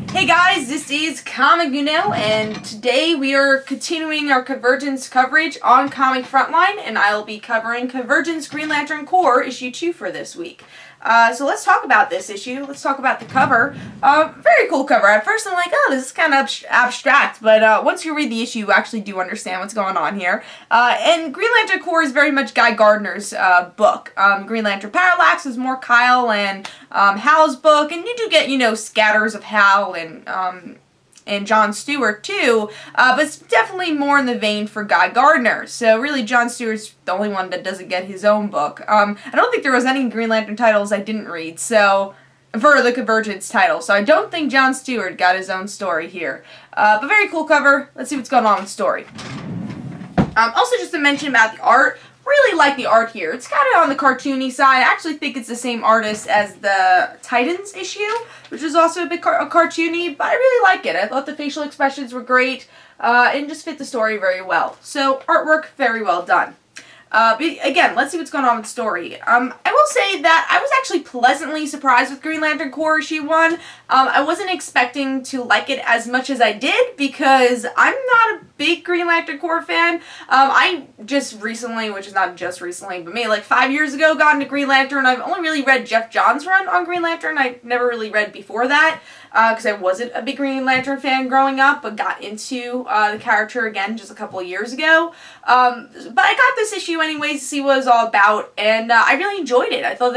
Hey guys, this is Comic Uno, and today we are continuing our Convergence coverage on Comic Frontline, and I'll be covering Convergence Green Lantern Corps issue 2 for this week. So let's talk about this issue. Let's talk about the cover. Very cool cover. At first I'm like, oh, this is kind of abstract, but once you read the issue, you actually do understand what's going on here. And Green Lantern Corps is very much Guy Gardner's book. Green Lantern Parallax is more Kyle and Hal's book, and you do get, scatters of Hal and John Stewart too, but it's definitely more in the vein for Guy Gardner. So really, John Stewart's the only one that doesn't get his own book. I don't think there was any Green Lantern titles I didn't read, so for the Convergence title. So I don't think John Stewart got his own story here. But very cool cover. Let's see what's going on with the story. Also, just to mention about the art. Really like the art here. It's kind of on the cartoony side. I actually think it's the same artist as the Titans issue, which is also a bit cartoony, but I really like it. I thought the facial expressions were great and just fit the story very well. So artwork, very well done. But again, let's see what's going on with the story. I will say that I was actually pleasantly surprised with Green Lantern Corps issue 1. I wasn't expecting to like it as much as I did because I'm not a big Green Lantern Corps fan. I just recently, which is not just recently, but maybe like 5 years ago, got into Green Lantern. I've only really read Jeff Johns' run on Green Lantern. I never really read before that because I wasn't a big Green Lantern fan growing up, but got into the character again just a couple of years ago. But I got this issue anyways to see what it was all about, and I really enjoyed it. I thought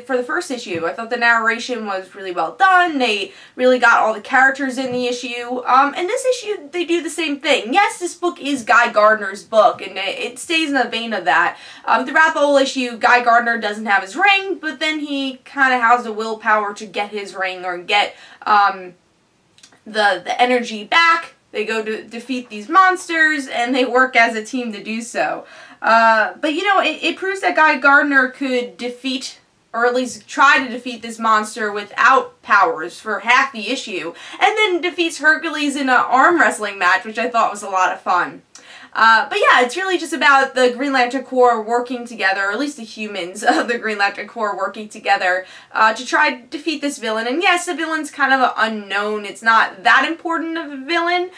for the first issue, I thought the narration was really well done. They really got all the characters in the issue, and this issue, they do the same thing. Yes, this book is Guy Gardner's book, and it stays in the vein of that. Throughout the whole issue, Guy Gardner doesn't have his ring, but then he kind of has the willpower to get his ring or get the energy back. They go to defeat these monsters, and they work as a team to do so. But it proves that Guy Gardner could defeat, or at least try to defeat this monster without powers for half the issue, and then defeats Hercules in an arm wrestling match, which I thought was a lot of fun. But yeah, it's really just about the Green Lantern Corps working together, or at least the humans of the Green Lantern Corps working together to try to defeat this villain. And yes, the villain's kind of unknown. It's not that important of a villain,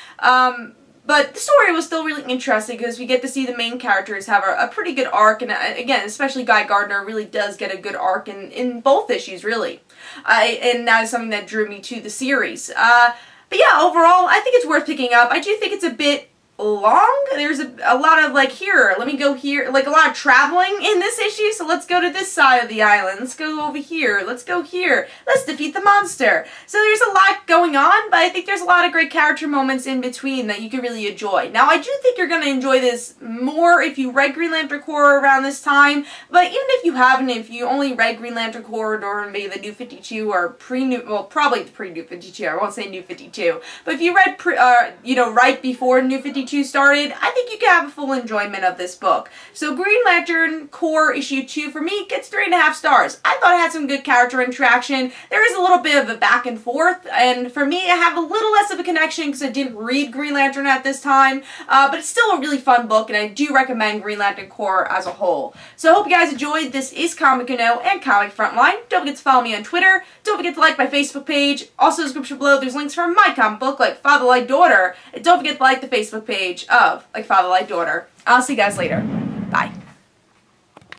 but the story was still really interesting because we get to see the main characters have a pretty good arc, and again, especially Guy Gardner really does get a good arc in both issues, really. And that is something that drew me to the series. But yeah, overall, I think it's worth picking up. I do think it's a bit long. There's a lot of let me go here, like a lot of traveling in this issue, so let's go to this side of the island, let's go over here, let's go here, let's defeat the monster. So there's a lot going on, but I think there's a lot of great character moments in between that you can really enjoy. Now, I do think you're going to enjoy this more if you read Green Lantern Corps around this time, but even if you haven't, if you only read Green Lantern Corps during maybe the New 52 or probably the pre-New 52, I won't say New 52, but if you read right before New 52 started, I think you can have a full enjoyment of this book. So Green Lantern Corps issue 2 for me gets 3.5 stars. I thought it had some good character interaction. There is a little bit of a back and forth, and for me I have a little less of a connection because I didn't read Green Lantern at this time, but it's still a really fun book, and I do recommend Green Lantern Corps as a whole. So I hope you guys enjoyed. This is Comic Uno and Comic Frontline. Don't forget to follow me on Twitter. Don't forget to like my Facebook page. Also in the description below there's links for my comic book like Father Like Daughter, and don't forget to like the Facebook page of Like Father Like Daughter. I'll see you guys later.